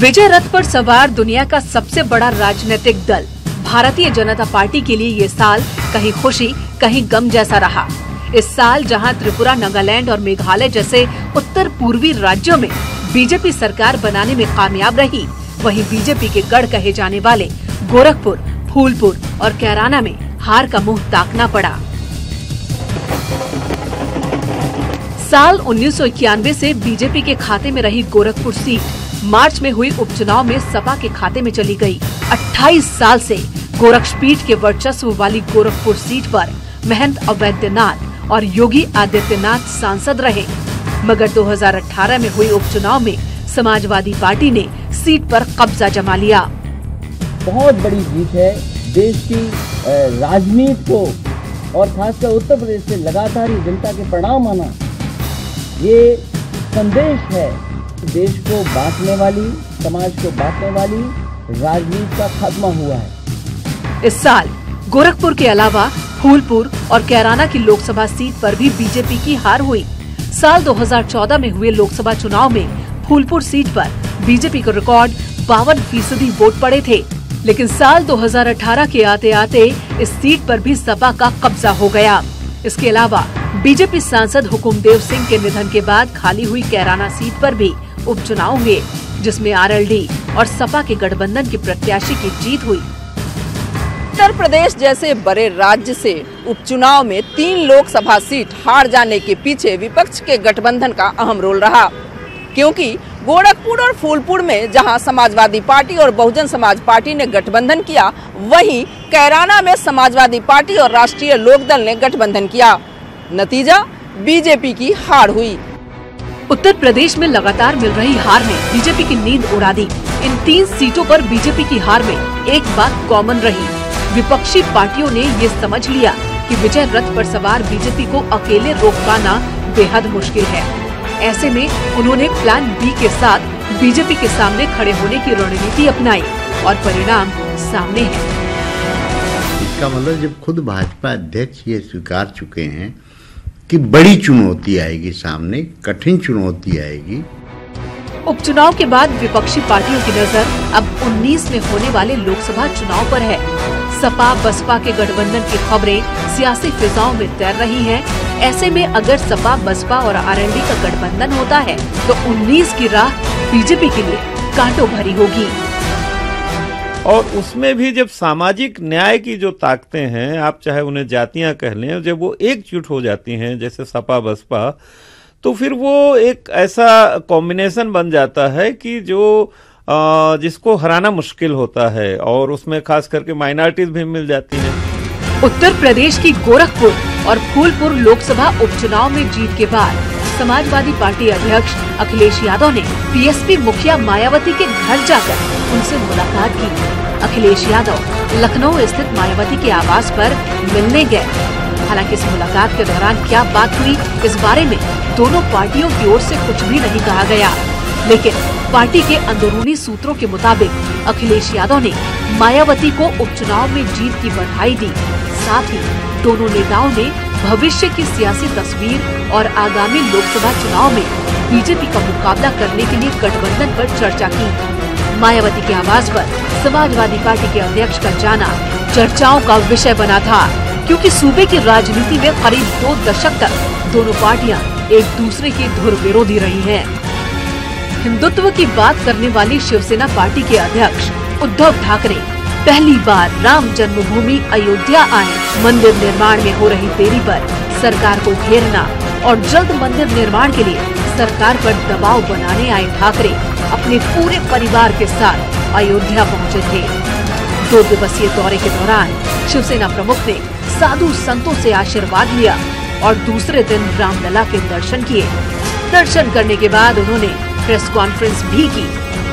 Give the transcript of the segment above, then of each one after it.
विजय रथ पर सवार दुनिया का सबसे बड़ा राजनीतिक दल भारतीय जनता पार्टी के लिए ये साल कहीं खुशी कहीं गम जैसा रहा। इस साल जहां त्रिपुरा, नागालैंड और मेघालय जैसे उत्तर पूर्वी राज्यों में बीजेपी सरकार बनाने में कामयाब रही, वहीं बीजेपी के गढ़ कहे जाने वाले गोरखपुर, फूलपुर और कैराना में हार का मुंह ताकना पड़ा। साल 1991 से बीजेपी के खाते में रही गोरखपुर सीट मार्च में हुई उपचुनाव में सपा के खाते में चली गई। 28 साल से गोरक्षपीठ के वर्चस्व वाली गोरखपुर सीट पर महंत अवैधनाथ और योगी आदित्यनाथ सांसद रहे, मगर 2018 में हुई उपचुनाव में समाजवादी पार्टी ने सीट पर कब्जा जमा लिया। बहुत बड़ी जीत है देश की राजनीति को और खासकर उत्तर प्रदेश से लगातार जनता के परिणाम आना, ये संदेश है देश को बांटने वाली, समाज को बांटने वाली राजनीति का खात्मा हुआ है। इस साल गोरखपुर के अलावा फूलपुर और कैराना की लोकसभा सीट पर भी बीजेपी की हार हुई। साल 2014 में हुए लोकसभा चुनाव में फूलपुर सीट पर बीजेपी को रिकॉर्ड 52% वोट पड़े थे, लेकिन साल 2018 के आते आते इस सीट पर भी सपा का कब्जा हो गया। इसके अलावा बीजेपी सांसद हुकुमदेव सिंह के निधन के बाद खाली हुई कैराना सीट पर भी उपचुनाव हुए, जिसमें आरएलडी और सपा के गठबंधन के प्रत्याशी की जीत हुई। उत्तर प्रदेश जैसे बड़े राज्य से उपचुनाव में 3 लोकसभा सीट हार जाने के पीछे विपक्ष के गठबंधन का अहम रोल रहा, क्योंकि गोरखपुर और फूलपुर में जहां समाजवादी पार्टी और बहुजन समाज पार्टी ने गठबंधन किया, वहीं कैराना में समाजवादी पार्टी और राष्ट्रीय लोकदल ने गठबंधन किया। नतीजा बीजेपी की हार हुई। उत्तर प्रदेश में लगातार मिल रही हार ने बीजेपी की नींद उड़ा दी। इन 3 सीटों पर बीजेपी की हार में एक बात कॉमन रही, विपक्षी पार्टियों ने ये समझ लिया कि विजय रथ पर सवार बीजेपी को अकेले रोक पाना बेहद मुश्किल है। ऐसे में उन्होंने प्लान बी के साथ बीजेपी के सामने खड़े होने की रणनीति अपनाई और परिणाम सामने है। इसका मतलब जब खुद भाजपा अध्यक्ष ये स्वीकार चुके हैं कि बड़ी चुनौती आएगी सामने, कठिन चुनौती आएगी। उपचुनाव के बाद विपक्षी पार्टियों की नजर अब 19 में होने वाले लोकसभा चुनाव पर है। सपा बसपा के गठबंधन की खबरें सियासी फिजाओं में तैर रही हैं। ऐसे में अगर सपा बसपा और आरएलडी का गठबंधन होता है तो 19 की राह बीजेपी के लिए कांटों भरी होगी। और उसमें भी जब सामाजिक न्याय की जो ताकतें हैं, आप चाहे उन्हें जातियां कह लें, जब वो एकजुट हो जाती हैं जैसे सपा बसपा, तो फिर वो एक ऐसा कॉम्बिनेशन बन जाता है कि जो जिसको हराना मुश्किल होता है, और उसमें खास करके माइनॉरिटीज भी मिल जाती हैं। उत्तर प्रदेश की गोरखपुर और फूलपुर लोकसभा उपचुनाव में जीत के बाद समाजवादी पार्टी अध्यक्ष अखिलेश यादव ने पीएसपी मुखिया मायावती के घर जाकर उनसे मुलाकात की। अखिलेश यादव लखनऊ स्थित मायावती के आवास पर मिलने गए। हालांकि इस मुलाकात के दौरान क्या बात हुई, इस बारे में दोनों पार्टियों की ओर से कुछ भी नहीं कहा गया, लेकिन पार्टी के अंदरूनी सूत्रों के मुताबिक अखिलेश यादव ने मायावती को उपचुनाव में जीत की बधाई दी। साथ ही दोनों नेताओं ने भविष्य की सियासी तस्वीर और आगामी लोकसभा चुनाव में बीजेपी का मुकाबला करने के लिए गठबंधन पर चर्चा की। मायावती के आवास पर समाजवादी पार्टी के अध्यक्ष का जाना चर्चाओं का विषय बना था, क्योंकि सूबे की राजनीति में करीब 2 दशक तक दोनों पार्टियां एक दूसरे की धुर विरोधी रही हैं। हिंदुत्व की बात करने वाली शिवसेना पार्टी के अध्यक्ष उद्धव ठाकरे पहली बार राम जन्मभूमि अयोध्या आए। मंदिर निर्माण में हो रही देरी पर सरकार को घेरना और जल्द मंदिर निर्माण के लिए सरकार पर दबाव बनाने आए ठाकरे अपने पूरे परिवार के साथ अयोध्या पहुंचे थे। 2 दिवसीय दौरे के दौरान शिवसेना प्रमुख ने साधु संतों से आशीर्वाद लिया और दूसरे दिन रामलला के दर्शन किए। दर्शन करने के बाद उन्होंने प्रेस कॉन्फ्रेंस भी की,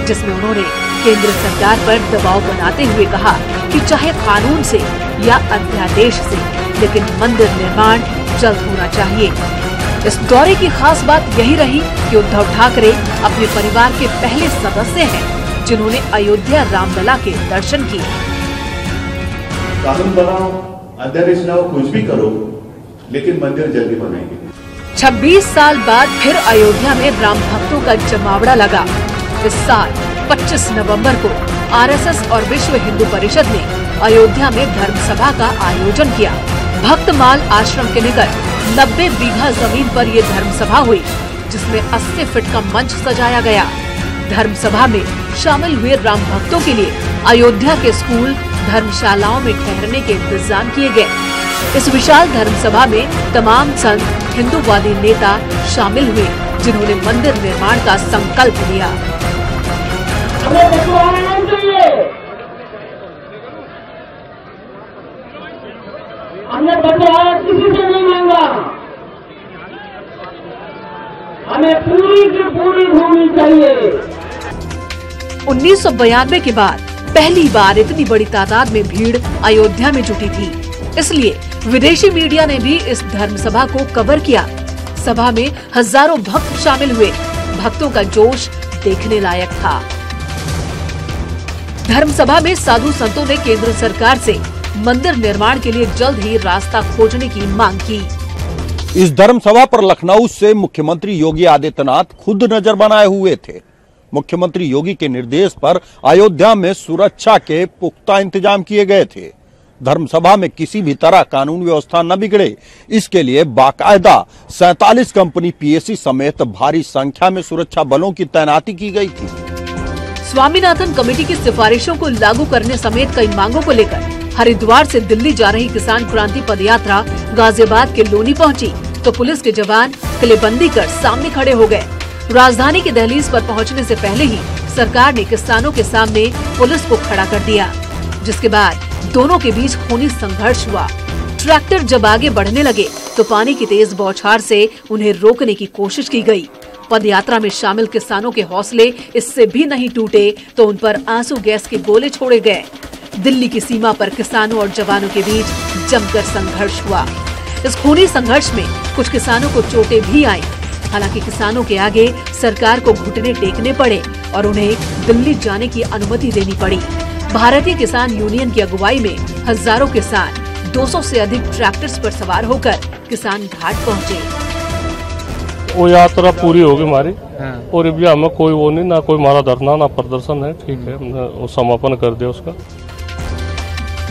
जिसमें उन्होंने केंद्र सरकार पर दबाव बनाते हुए कहा कि चाहे कानून से या अध्यादेश से, लेकिन मंदिर निर्माण जल्द होना चाहिए। इस दौरे की खास बात यही रही कि उद्धव ठाकरे अपने परिवार के पहले सदस्य हैं जिन्होंने अयोध्या रामलला के दर्शन किए। कानून बनाओ, अध्यादेश लाओ, कुछ भी करो, लेकिन मंदिर जल्दी बनाएंगे। 26 साल बाद फिर अयोध्या में राम भक्तों का जमावड़ा लगा। इस साल 25 नवंबर को आरएसएस और विश्व हिंदू परिषद ने अयोध्या में धर्म सभा का आयोजन किया। भक्तमाल आश्रम के निकट 90 बीघा जमीन पर ये धर्म सभा हुई, जिसमें 80 फीट का मंच सजाया गया। धर्म सभा में शामिल हुए राम भक्तों के लिए अयोध्या के स्कूल, धर्मशालाओं में ठहरने के इंतजाम किए गए। इस विशाल धर्म सभा में तमाम संत, हिंदूवादी नेता शामिल हुए, जिन्होंने मंदिर निर्माण का संकल्प लिया। हमने बदलाव किसी से नहीं मांगा, हमें पूरी की पूरी भूमि चाहिए। 1992 के बाद पहली बार इतनी बड़ी तादाद में भीड़ अयोध्या में जुटी थी, इसलिए विदेशी मीडिया ने भी इस धर्म सभा को कवर किया। सभा में हजारों भक्त शामिल हुए। भक्तों का जोश देखने लायक था। धर्म सभा में साधु संतों ने केंद्र सरकार से मंदिर निर्माण के लिए जल्द ही रास्ता खोजने की मांग की। इस धर्म सभा पर लखनऊ से मुख्यमंत्री योगी आदित्यनाथ खुद नजर बनाए हुए थे। मुख्यमंत्री योगी के निर्देश पर अयोध्या में सुरक्षा के पुख्ता इंतजाम किए गए थे। धर्म सभा में किसी भी तरह कानून व्यवस्था न बिगड़े, इसके लिए बाकायदा 47 कंपनी पीएसी समेत भारी संख्या में सुरक्षा बलों की तैनाती की गई थी। स्वामीनाथन कमेटी की सिफारिशों को लागू करने समेत कई मांगों को लेकर हरिद्वार से दिल्ली जा रही किसान क्रांति पदयात्रा गाजियाबाद के लोनी पहुंची, तो पुलिस के जवान किलेबंदी कर सामने खड़े हो गए। राजधानी की दहलीज पर पहुंचने से पहले ही सरकार ने किसानों के सामने पुलिस को खड़ा कर दिया, जिसके बाद दोनों के बीच खूनी संघर्ष हुआ। ट्रैक्टर जब आगे बढ़ने लगे तो पानी की तेज बौछार से उन्हें रोकने की कोशिश की गई। पदयात्रा में शामिल किसानों के हौसले इससे भी नहीं टूटे तो उन पर आंसू गैस के गोले छोड़े गए। दिल्ली की सीमा पर किसानों और जवानों के बीच जमकर संघर्ष हुआ। इस खूनी संघर्ष में कुछ किसानों को चोटें भी आईं। हालांकि किसानों के आगे सरकार को घुटने टेकने पड़े और उन्हें दिल्ली जाने की अनुमति देनी पड़ी। भारतीय किसान यूनियन की अगुवाई में हजारों किसान 200 से अधिक ट्रैक्टर्स पर सवार होकर किसान घाट पहुंचे। वो यात्रा पूरी होगी हमारी और अभी हमें कोई वो नहीं, ना कोई हमारा धरना ना प्रदर्शन है। ठीक है, वो समापन कर दिया उसका।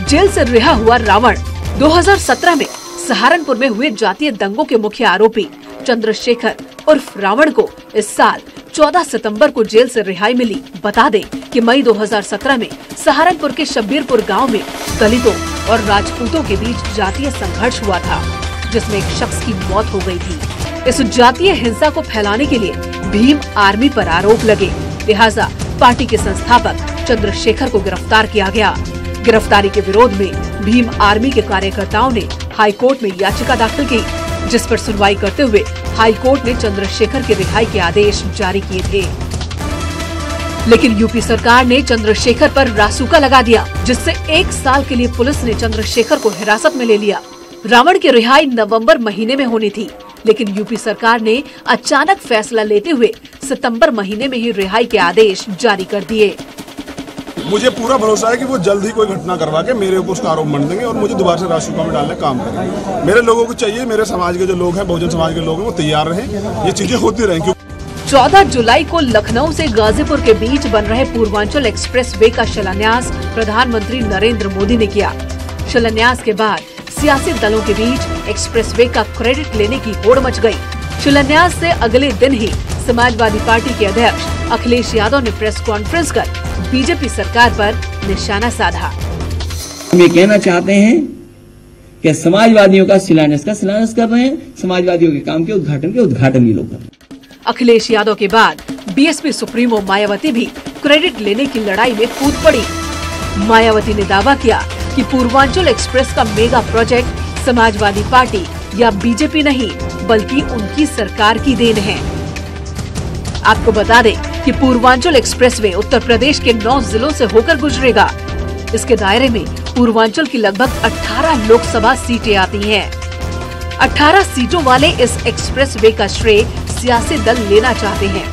जेल से रिहा हुआ रावण 2017 में सहारनपुर में हुए जातीय दंगों के मुख्य आरोपी चंद्रशेखर उर्फ रावण को इस साल 14 सितंबर को जेल से रिहाई मिली। बता दें कि मई 2017 में सहारनपुर के शब्बीरपुर गांव में दलितों और राजपूतों के बीच जातीय संघर्ष हुआ था, जिसमें एक शख्स की मौत हो गई थी। इस जातीय हिंसा को फैलाने के लिए भीम आर्मी पर आरोप लगे, लिहाजा पार्टी के संस्थापक चंद्रशेखर को गिरफ्तार किया गया। गिरफ्तारी के विरोध में भीम आर्मी के कार्यकर्ताओं ने हाई कोर्ट में याचिका दाखिल की, जिस पर सुनवाई करते हुए हाई कोर्ट ने चंद्रशेखर के रिहाई के आदेश जारी किए थे। लेकिन यूपी सरकार ने चंद्रशेखर पर रासुका लगा दिया, जिससे 1 साल के लिए पुलिस ने चंद्रशेखर को हिरासत में ले लिया। रावण की रिहाई नवंबर महीने में होनी थी, लेकिन यूपी सरकार ने अचानक फैसला लेते हुए सितंबर महीने में ही रिहाई के आदेश जारी कर दिए। मुझे पूरा भरोसा है कि वो जल्द ही कोई घटना करवा के मेरे ऊपर उसका आरोप मंड देंगे और मुझे दोबारा से रासुका में डालने का काम करेंगे। मेरे लोगों को चाहिए, मेरे समाज के जो लोग हैं, बहुजन समाज के लोग हैं, वो तैयार रहें, ये चीजें होती रहें। 14 जुलाई को लखनऊ से गाजीपुर के बीच बन रहे पूर्वांचल एक्सप्रेस वे का शिलान्यास प्रधानमंत्री नरेंद्र मोदी ने किया। शिलान्यास के बाद सियासी दलों के बीच एक्सप्रेस वे का क्रेडिट लेने की होड़ मच गई। शिलान्यास से अगले दिन ही समाजवादी पार्टी के अध्यक्ष अखिलेश यादव ने प्रेस कॉन्फ्रेंस कर बीजेपी सरकार पर निशाना साधा। हम ये कहना चाहते हैं कि समाजवादियों का शिलान्यास कर रहे हैं, समाजवादियों के काम के उद्घाटन ये लोग कर रहे हैं। अखिलेश यादव के बाद बीएसपी सुप्रीमो मायावती भी क्रेडिट लेने की लड़ाई में कूद पड़ी। मायावती ने दावा किया कि पूर्वांचल एक्सप्रेस का मेगा प्रोजेक्ट समाजवादी पार्टी या बीजेपी नहीं, बल्कि उनकी सरकार की देन है। आपको बता दें कि पूर्वांचल एक्सप्रेसवे उत्तर प्रदेश के 9 जिलों से होकर गुजरेगा। इसके दायरे में पूर्वांचल की लगभग 18 लोकसभा सीटें आती हैं। 18 सीटों वाले इस एक्सप्रेसवे का श्रेय सियासी दल लेना चाहते हैं,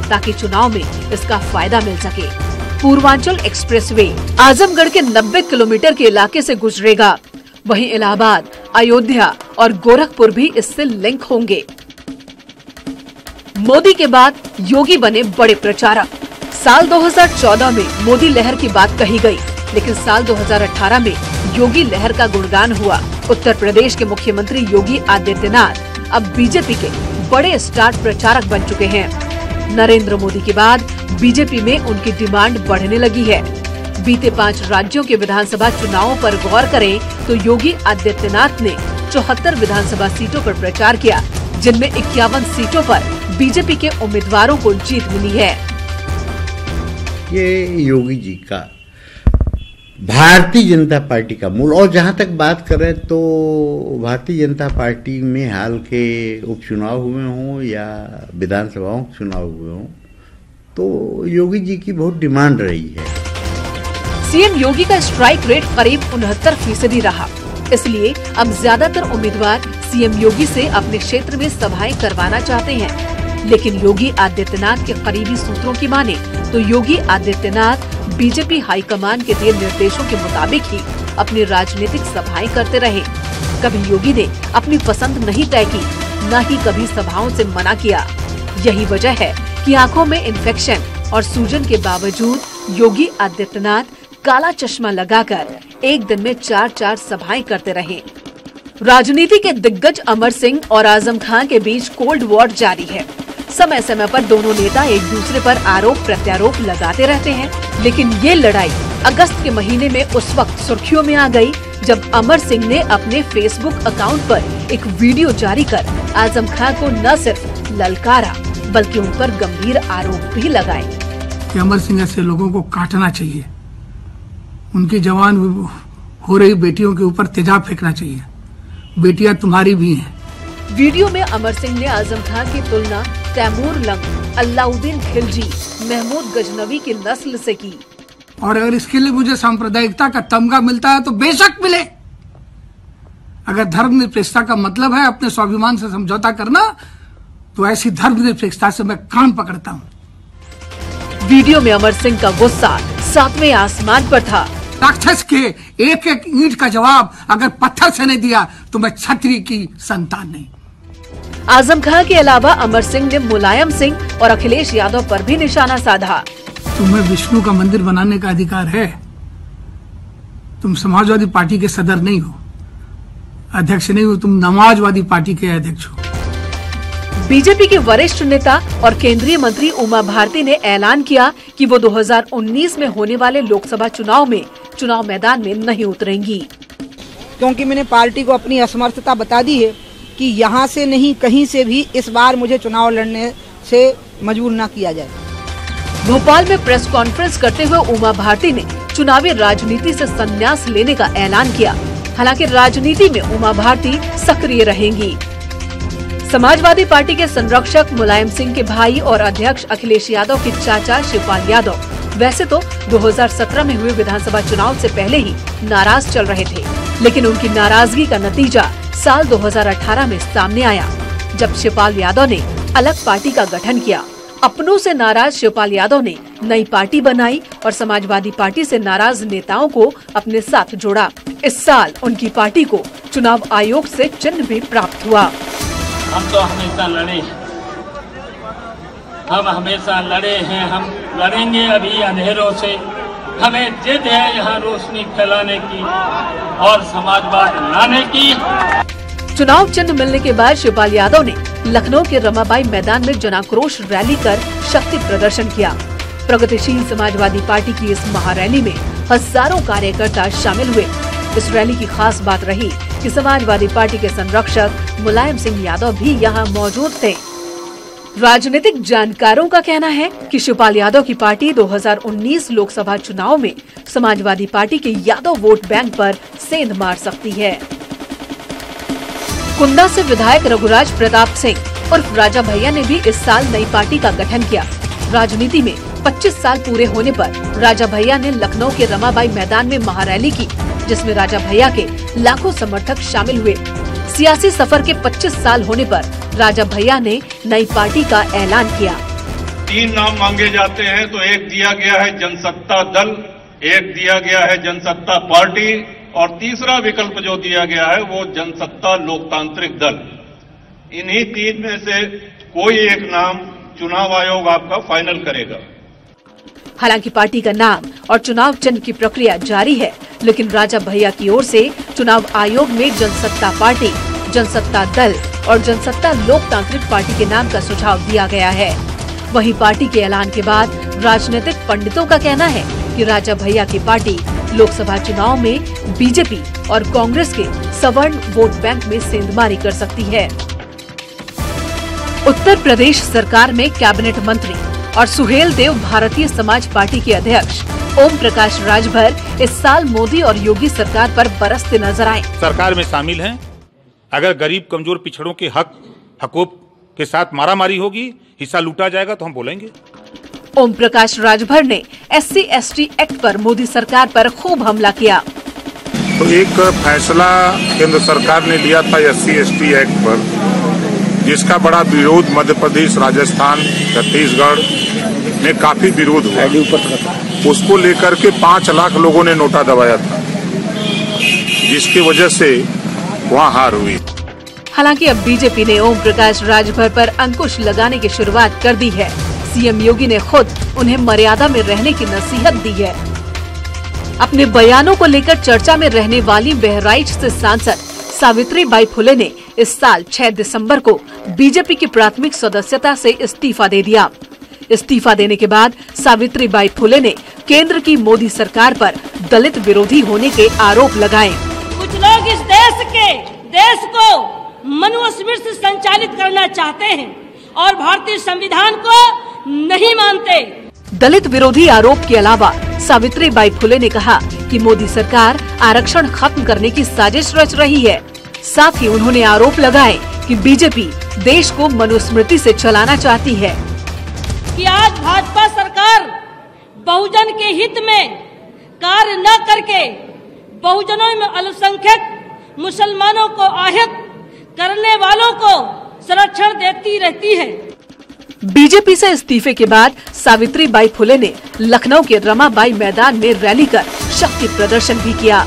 ताकि चुनाव में इसका फायदा मिल सके। पूर्वांचल एक्सप्रेसवे आजमगढ़ के 90 किलोमीटर के इलाके से गुजरेगा। वहीं इलाहाबाद, अयोध्या और गोरखपुर भी इससे लिंक होंगे। मोदी के बाद योगी बने बड़े प्रचारक। साल 2014 में मोदी लहर की बात कही गई, लेकिन साल 2018 में योगी लहर का गुणगान हुआ। उत्तर प्रदेश के मुख्यमंत्री योगी आदित्यनाथ अब बीजेपी के बड़े स्टार प्रचारक बन चुके हैं। नरेंद्र मोदी के बाद बीजेपी में उनकी डिमांड बढ़ने लगी है। बीते 5 राज्यों के विधानसभा चुनावों पर गौर करें तो योगी आदित्यनाथ ने 74 विधानसभा सीटों पर प्रचार किया, जिनमें 51 सीटों पर बीजेपी के उम्मीदवारों को जीत मिली है। ये योगी जी का भारतीय जनता पार्टी का मूल, और जहां तक बात करें तो भारतीय जनता पार्टी में हाल के उपचुनाव हुए हों या विधानसभाओं के चुनाव हुए हों, तो योगी जी की बहुत डिमांड रही है। सीएम योगी का स्ट्राइक रेट करीब 69% रहा, इसलिए अब ज्यादातर उम्मीदवार सीएम योगी से अपने क्षेत्र में सभाएं करवाना चाहते हैं। लेकिन योगी आदित्यनाथ के करीबी सूत्रों की माने तो योगी आदित्यनाथ बीजेपी हाईकमान के दिए निर्देशों के मुताबिक ही अपनी राजनीतिक सभाएं करते रहे। कभी योगी ने अपनी पसंद नहीं तय की, न ही कभी सभाओं से मना किया। यही वजह है कि आंखों में इन्फेक्शन और सूजन के बावजूद योगी आदित्यनाथ काला चश्मा लगाकर एक दिन में 4 सभाएं करते रहे। राजनीति के दिग्गज अमर सिंह और आजम खान के बीच कोल्ड वॉर जारी है। समय समय पर दोनों नेता एक दूसरे पर आरोप प्रत्यारोप लगाते रहते हैं, लेकिन ये लड़ाई अगस्त के महीने में उस वक्त सुर्खियों में आ गई जब अमर सिंह ने अपने फेसबुक अकाउंट पर एक वीडियो जारी कर आजम खान को न सिर्फ ललकारा बल्कि उन पर गंभीर आरोप भी लगाए कि अमर सिंह ऐसे लोगों को काटना चाहिए, उनकी जवान हो रही बेटियों के ऊपर तेजाब फेंकना चाहिए, बेटियां तुम्हारी भी हैं। वीडियो में अमर सिंह ने आजम खान की तुलना तैमूर लंग, अलाउद्दीन खिलजी, महमूद गजनवी की नस्ल से की। और अगर इसके लिए मुझे सांप्रदायिकता का तमगा मिलता है तो बेशक मिले। अगर धर्मनिरपेक्षता का मतलब है अपने स्वाभिमान से समझौता करना, तो ऐसी धर्मनिरपेक्षता से मैं कान पकड़ता हूँ। वीडियो में अमर सिंह का गुस्सा 7वें आसमान पर था। राक्षस के एक एक ईंट का जवाब अगर पत्थर से नहीं दिया तो मैं क्षत्रिय की संतान नहीं। आजम खान के अलावा अमर सिंह ने मुलायम सिंह और अखिलेश यादव पर भी निशाना साधा। तुम्हें विष्णु का मंदिर बनाने का अधिकार है। तुम समाजवादी पार्टी के सदर नहीं हो, अध्यक्ष नहीं हो, तुम समाजवादी पार्टी के अध्यक्ष हो। बीजेपी के वरिष्ठ नेता और केंद्रीय मंत्री उमा भारती ने ऐलान किया कि वो 2019 में होने वाले लोकसभा चुनाव में चुनाव मैदान में नहीं उतरेंगी, क्योंकि मैंने पार्टी को अपनी असमर्थता बता दी है कि यहाँ से नहीं कहीं से भी इस बार मुझे चुनाव लड़ने से मजबूर न किया जाए। भोपाल में प्रेस कॉन्फ्रेंस करते हुए उमा भारती ने चुनावी राजनीति से संन्यास लेने का ऐलान किया। हालांकि राजनीति में उमा भारती सक्रिय रहेंगी। समाजवादी पार्टी के संरक्षक मुलायम सिंह के भाई और अध्यक्ष अखिलेश यादव के चाचा शिवपाल यादव वैसे तो 2017 में हुए विधानसभा चुनाव से पहले ही नाराज चल रहे थे, लेकिन उनकी नाराजगी का नतीजा साल 2018 में सामने आया, जब शिवपाल यादव ने अलग पार्टी का गठन किया। अपनों से नाराज शिवपाल यादव ने नई पार्टी बनाई और समाजवादी पार्टी से नाराज नेताओं को अपने साथ जोड़ा। इस साल उनकी पार्टी को चुनाव आयोग से चिन्ह भी प्राप्त हुआ। हम तो हमेशा लड़े, हम हमेशा लड़े हैं, हम लड़ेंगे अभी अंधेरों से। हमें जिद है यहाँ रोशनी फैलाने की और समाजवाद लाने की। चुनाव चिन्ह मिलने के बाद शिवपाल यादव ने लखनऊ के रमाबाई मैदान में जनाक्रोश रैली कर शक्ति प्रदर्शन किया। प्रगतिशील समाजवादी पार्टी की इस महारैली में हजारों कार्यकर्ता शामिल हुए। इस रैली की खास बात रही कि समाजवादी पार्टी के संरक्षक मुलायम सिंह यादव भी यहाँ मौजूद थे। राजनीतिक जानकारों का कहना है कि शिवपाल यादव की पार्टी 2019 लोकसभा चुनाव में समाजवादी पार्टी के यादव वोट बैंक पर सेंध मार सकती है। कुंदा से विधायक रघुराज प्रताप सिंह उर्फ राजा भैया ने भी इस साल नई पार्टी का गठन किया। राजनीति में 25 साल पूरे होने पर राजा भैया ने लखनऊ के रमाबाई मैदान में महारैली की, जिसमें राजा भैया के लाखों समर्थक शामिल हुए। सियासी सफर के 25 साल होने पर राजा भैया ने नई पार्टी का ऐलान किया। 3 नाम मांगे जाते हैं, तो एक दिया गया है जनसत्ता दल, एक दिया गया है जनसत्ता पार्टी और तीसरा विकल्प जो दिया गया है वो जनसत्ता लोकतांत्रिक दल। इन्हीं 3 में से कोई एक नाम चुनाव आयोग आपका फाइनल करेगा। हालांकि पार्टी का नाम और चुनाव चिन्ह की प्रक्रिया जारी है, लेकिन राजा भैया की ओर से चुनाव आयोग में जनसत्ता पार्टी, जनसत्ता दल और जनसत्ता लोकतांत्रिक पार्टी के नाम का सुझाव दिया गया है। वहीं पार्टी के ऐलान के बाद राजनीतिक पंडितों का कहना है कि राजा भैया की पार्टी लोकसभा चुनाव में बीजेपी और कांग्रेस के सवर्ण वोट बैंक में सेंधमारी कर सकती है। उत्तर प्रदेश सरकार में कैबिनेट मंत्री और सुहेल देव भारतीय समाज पार्टी के अध्यक्ष ओम प्रकाश राजभर इस साल मोदी और योगी सरकार पर बरसते नजर आए। सरकार में शामिल हैं। अगर गरीब कमजोर पिछड़ों के हकूक के साथ मारामारी होगी, हिस्सा लूटा जाएगा तो हम बोलेंगे। ओम प्रकाश राजभर ने SC/ST एक्ट पर मोदी सरकार पर खूब हमला किया। तो एक फैसला केंद्र सरकार ने लिया था SC/ST एक्ट पर, जिसका बड़ा विरोध मध्य प्रदेश, राजस्थान, छत्तीसगढ़ में काफी विरोध हुआ। उसको लेकर के 5 लाख लोगों ने नोटा दबाया था, जिसकी वजह से वहाँ हार हुई। हालांकि अब बीजेपी ने ओम प्रकाश राजभर पर अंकुश लगाने की शुरुआत कर दी है। सीएम योगी ने खुद उन्हें मर्यादा में रहने की नसीहत दी है। अपने बयानों को लेकर चर्चा में रहने वाली बहराइच से सांसद सावित्रीबाई फुले ने इस साल 6 दिसंबर को बीजेपी की प्राथमिक सदस्यता से इस्तीफा दे दिया। इस्तीफा देने के बाद सावित्रीबाई फुले ने केंद्र की मोदी सरकार पर दलित विरोधी होने के आरोप लगाए। कुछ लोग इस देश को मनुस्मृति से संचालित करना चाहते हैं और भारतीय संविधान को नहीं मानते। दलित विरोधी आरोप के अलावा सावित्रीबाई फुले ने कहा कि मोदी सरकार आरक्षण खत्म करने की साजिश रच रही है। साथ ही उन्होंने आरोप लगाए कि बीजेपी देश को मनुस्मृति से चलाना चाहती है। कि आज भाजपा सरकार बहुजन के हित में कार्य न करके बहुजनों में अल्पसंख्यक मुसलमानों को आहत करने वालों को संरक्षण देती रहती है। बीजेपी से इस्तीफे के बाद सावित्रीबाई फुले ने लखनऊ के रमाबाई मैदान में रैली कर शक्ति प्रदर्शन भी किया।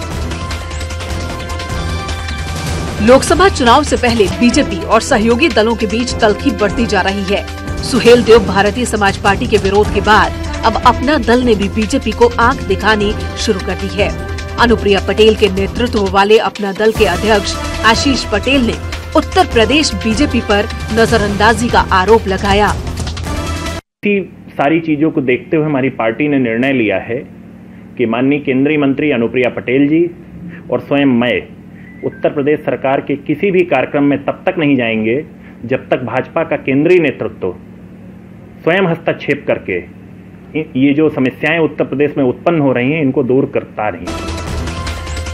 लोकसभा चुनाव से पहले बीजेपी और सहयोगी दलों के बीच तल्खी बढ़ती जा रही है। सुहेल देव भारतीय समाज पार्टी के विरोध के बाद अब अपना दल ने भी बीजेपी को आंख दिखानी शुरू कर दी है। अनुप्रिया पटेल के नेतृत्व वाले अपना दल के अध्यक्ष आशीष पटेल ने उत्तर प्रदेश बीजेपी पर नजरअंदाजी का आरोप लगाया। सारी चीजों को देखते हुए हमारी पार्टी ने निर्णय लिया है कि माननीय केंद्रीय मंत्री अनुप्रिया पटेल जी और स्वयं मैं उत्तर प्रदेश सरकार के किसी भी कार्यक्रम में तब तक नहीं जाएंगे जब तक भाजपा का केंद्रीय नेतृत्व स्वयं हस्तक्षेप करके ये जो समस्याएं उत्तर प्रदेश में उत्पन्न हो रही हैं इनको दूर करता नहीं।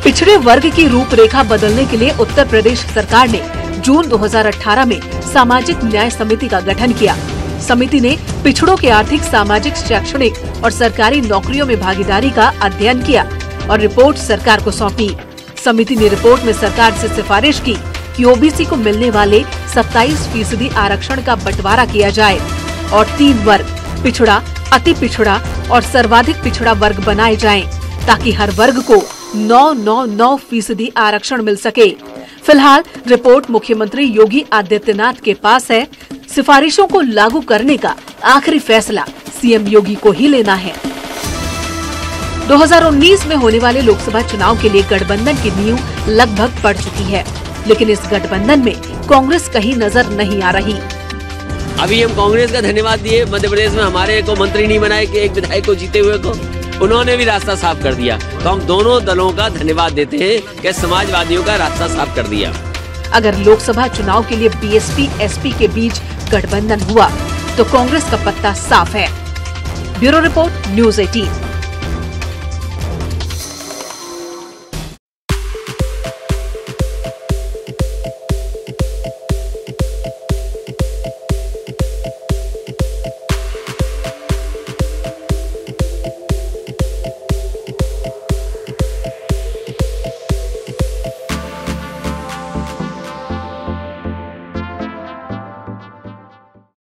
पिछड़े वर्ग की रूपरेखा बदलने के लिए उत्तर प्रदेश सरकार ने जून 2018 में सामाजिक न्याय समिति का गठन किया। समिति ने पिछड़ों के आर्थिक, सामाजिक, शैक्षणिक और सरकारी नौकरियों में भागीदारी का अध्ययन किया और रिपोर्ट सरकार को सौंपी। समिति ने रिपोर्ट में सरकार से सिफारिश की कि ओबीसी को मिलने वाले 27% आरक्षण का बंटवारा किया जाए और 3 वर्ग पिछड़ा, अति पिछड़ा और सर्वाधिक पिछड़ा वर्ग बनाए जाएं, ताकि हर वर्ग को 9.99% आरक्षण मिल सके। फिलहाल रिपोर्ट मुख्यमंत्री योगी आदित्यनाथ के पास है। सिफारिशों को लागू करने का आखिरी फैसला सीएम योगी को ही लेना है। 2019 में होने वाले लोकसभा चुनाव के लिए गठबंधन की नींव लगभग पड़ चुकी है, लेकिन इस गठबंधन में कांग्रेस कहीं नजर नहीं आ रही। अभी हम कांग्रेस का धन्यवाद दिए, मध्य प्रदेश में हमारे को मंत्री नहीं बनाए कि एक विधायक को जीते हुए को उन्होंने भी रास्ता साफ कर दिया। तो हम दोनों दलों का धन्यवाद देते हैं कि समाजवादियों का रास्ता साफ कर दिया। अगर लोकसभा चुनाव के लिए बीएसपी एसपी के बीच गठबंधन हुआ तो कांग्रेस का पत्ता साफ है। Bureau report, news 18।